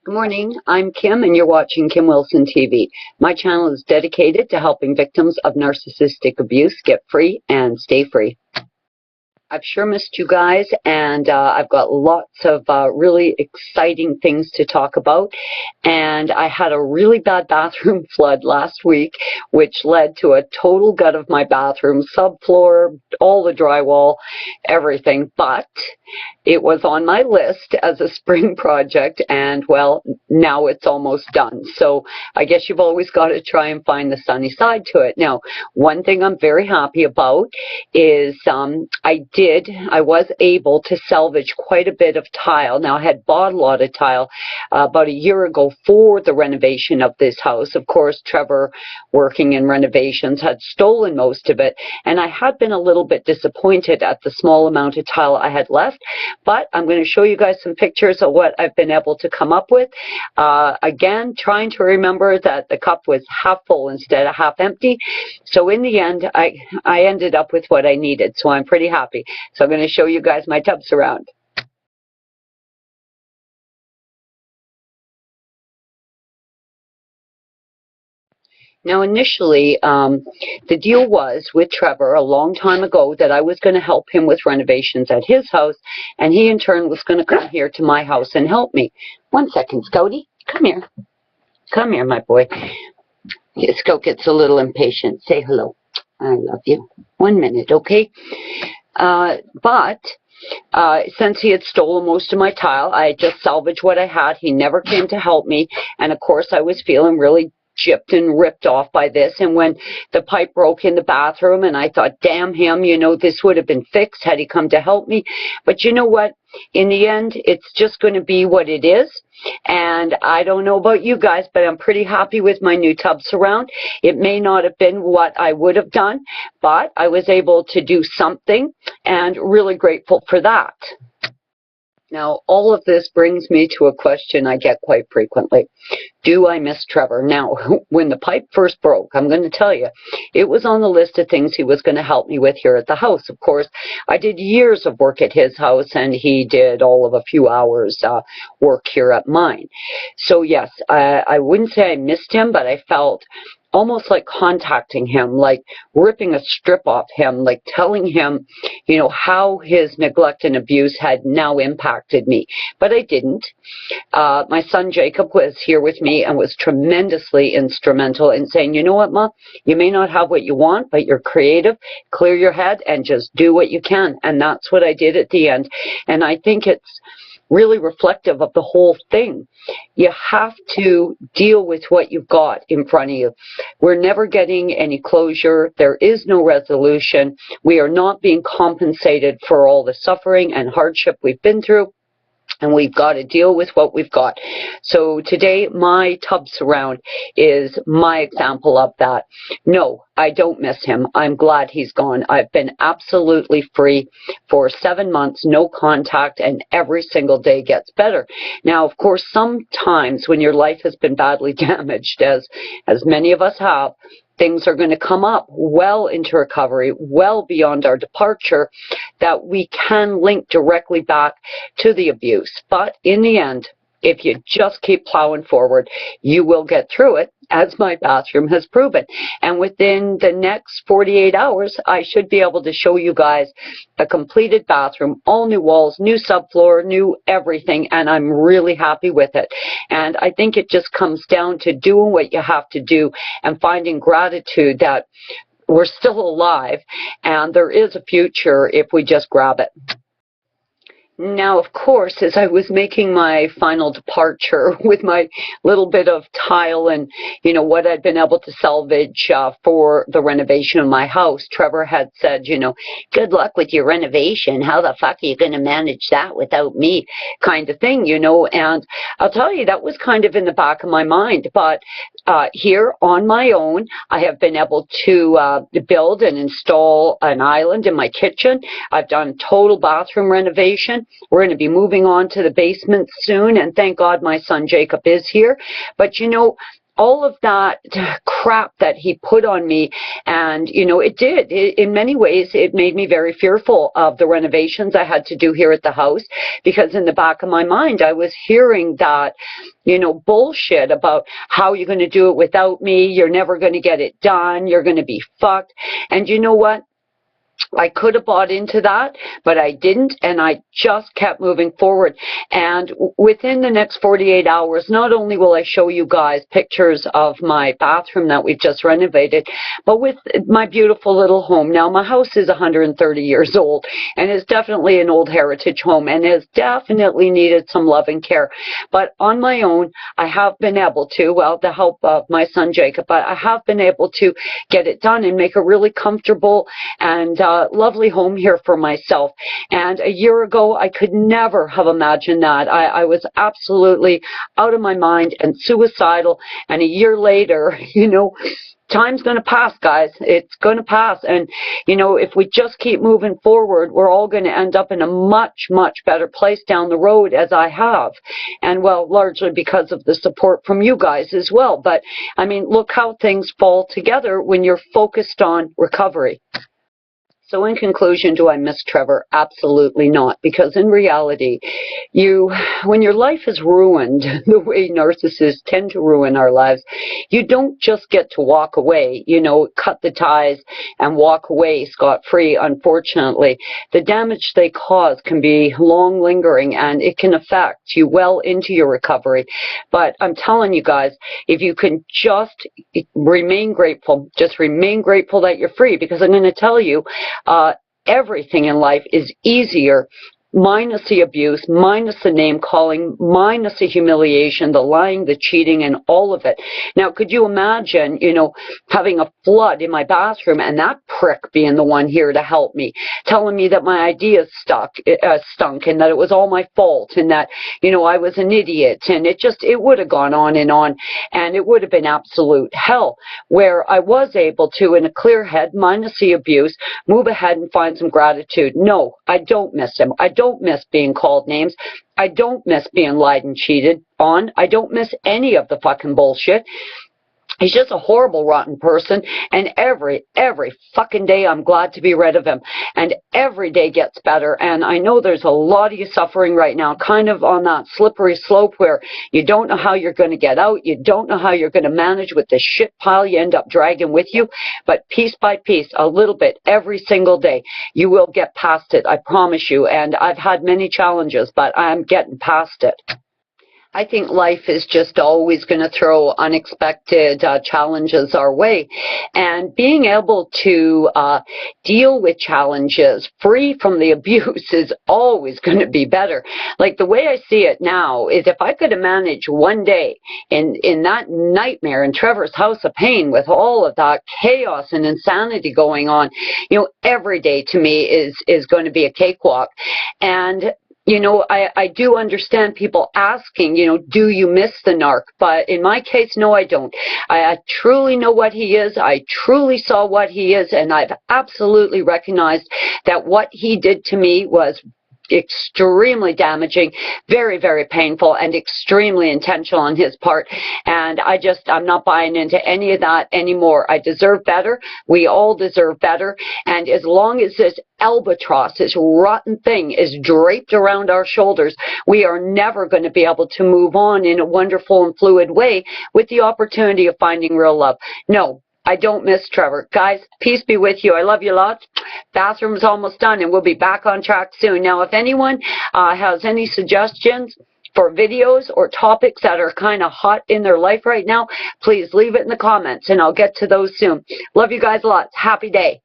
Good morning, I'm Kim and you're watching Kim Wilson TV. My channel is dedicated to helping victims of narcissistic abuse get free and stay free. I've sure missed you guys, and I've got lots of really exciting things to talk about. And I had a really bad bathroom flood last week, which led to a total gut of my bathroom, subfloor, all the drywall, everything. But it was on my list as a spring project, and well, now it's almost done. So I guess you've always got to try and find the sunny side to it. Now, one thing I'm very happy about is I was able to salvage quite a bit of tile. Now, I had bought a lot of tile about a year ago for the renovation of this house. Of course, Trevor, working in renovations, had stolen most of it, and I had been a little bit disappointed at the small amount of tile I had left, but I'm going to show you guys some pictures of what I've been able to come up with. Again, trying to remember that the cup was half full instead of half empty. So in the end, I ended up with what I needed, so I'm pretty happy. So I'm going to show you guys my tub surround. Now, initially, the deal was with Trevor a long time ago that I was going to help him with renovations at his house, and he in turn was going to come here to my house and help me. 1 second, Scouty. Come here. Come here, my boy. Scout gets a little impatient. Say hello. I love you. 1 minute, okay? Since he had stolen most of my tile, I just salvaged what I had. He never came to help me, and of course I was feeling really gypped and ripped off by this. And when the pipe broke in the bathroom, and I thought, damn him, you know, this would have been fixed had he come to help me. But you know what? In the end, it's just going to be what it is. And I don't know about you guys, but I'm pretty happy with my new tub surround. It may not have been what I would have done, but I was able to do something, and really grateful for that. Now, all of this brings me to a question I get quite frequently. Do I miss Trevor? Now, when the pipe first broke, I'm going to tell you, it was on the list of things he was going to help me with here at the house. Of course, I did years of work at his house, and he did all of a few hours work here at mine. So yes, I wouldn't say I missed him, but I felt almost like contacting him, like ripping a strip off him, like telling him, you know, how his neglect and abuse had now impacted me. But I didn't. My son Jacob was here with me and was tremendously instrumental in saying, you know what, Ma, you may not have what you want, but you're creative, clear your head, and just do what you can. And that's what I did at the end. And I think it's really reflective of the whole thing. You have to deal with what you've got in front of you. We're never getting any closure. There is no resolution. We are not being compensated for all the suffering and hardship we've been through. And we've got to deal with what we've got. So today, my tub surround is my example of that. No, I don't miss him. I'm glad he's gone. I've been absolutely free for 7 months, no contact, and every single day gets better. Now, of course, sometimes when your life has been badly damaged, as many of us have, things are going to come up well into recovery, well beyond our departure, that we can link directly back to the abuse. But in the end, if you just keep plowing forward, you will get through it, as my bathroom has proven. And within the next 48 hours, I should be able to show you guys a completed bathroom, all new walls, new subfloor, new everything, and I'm really happy with it. And I think it just comes down to doing what you have to do and finding gratitude that we're still alive and there is a future if we just grab it. Now, of course, as I was making my final departure with my little bit of tile and, you know, what I'd been able to salvage for the renovation of my house, Trevor had said, you know, good luck with your renovation. How the fuck are you going to manage that without me? Kind of thing, you know. And I'll tell you, that was kind of in the back of my mind. But here on my own, I have been able to build and install an island in my kitchen. I've done total bathroom renovation. We're going to be moving on to the basement soon, and thank God my son Jacob is here. But you know, all of that crap that he put on me, and, you know, in many ways, it made me very fearful of the renovations I had to do here at the house, because in the back of my mind, I was hearing that, you know, bullshit about how you're going to do it without me, you're never going to get it done, you're going to be fucked. And you know what? I could have bought into that, but I didn't, and I just kept moving forward. And within the next 48 hours, not only will I show you guys pictures of my bathroom that we've just renovated, but with my beautiful little home. Now, my house is 130 years old, and it's definitely an old heritage home, and has definitely needed some love and care. But on my own, I have been able to, well, the help of my son Jacob, but I have been able to get it done and make a really comfortable and lovely home here for myself. And a year ago, I could never have imagined that. I was absolutely out of my mind and suicidal. And a year later, you know, time's going to pass, guys. It's going to pass. And, you know, if we just keep moving forward, we're all going to end up in a much, much better place down the road, as I have. And, well, largely because of the support from you guys as well. But, I mean, look how things fall together when you're focused on recovery. So in conclusion, do I miss Trevor? Absolutely not. Because in reality, when your life is ruined the way narcissists tend to ruin our lives, you don't just get to walk away, you know, cut the ties and walk away scot-free, unfortunately. The damage they cause can be long lingering, and it can affect you well into your recovery. But I'm telling you guys, if you can just remain grateful, just remain grateful that you're free, because I'm going to tell you, everything in life is easier, minus the abuse, minus the name calling, minus the humiliation, the lying, the cheating, and all of it. Now, could you imagine, you know, having a flood in my bathroom and that prick being the one here to help me, telling me that my ideas stunk and that it was all my fault and that, you know, I was an idiot, and it would have gone on, and it would have been absolute hell, where I was able to, in a clear head, minus the abuse, move ahead and find some gratitude. No, I don't miss him. I don't miss being called names. I don't miss being lied and cheated on. I don't miss any of the fucking bullshit. He's just a horrible, rotten person, and every fucking day I'm glad to be rid of him, and every day gets better. And I know there's a lot of you suffering right now, kind of on that slippery slope where you don't know how you're going to get out, you don't know how you're going to manage with the shit pile you end up dragging with you, but piece by piece, a little bit, every single day, you will get past it, I promise you. And I've had many challenges, but I'm getting past it. I think life is just always going to throw unexpected challenges our way. And being able to deal with challenges free from the abuse is always going to be better. Like, the way I see it now is, if I could have managed one day in that nightmare in Trevor's house of pain with all of that chaos and insanity going on, you know, every day to me is going to be a cakewalk. And you know, I do understand people asking, you know, do you miss the narc? But in my case, no, I don't. I truly know what he is. I truly saw what he is, and I've absolutely recognized that what he did to me was extremely damaging, very, very painful, and extremely intentional on his part. And I'm not buying into any of that anymore. I deserve better. We all deserve better. And as long as this albatross, this rotten thing, is draped around our shoulders, we are never going to be able to move on in a wonderful and fluid way with the opportunity of finding real love. No, I don't miss Trevor. Guys, peace be with you. I love you lots. Bathroom's almost done, and we'll be back on track soon. Now, if anyone has any suggestions for videos or topics that are kind of hot in their life right now, please leave it in the comments, and I'll get to those soon. Love you guys lots. Happy day.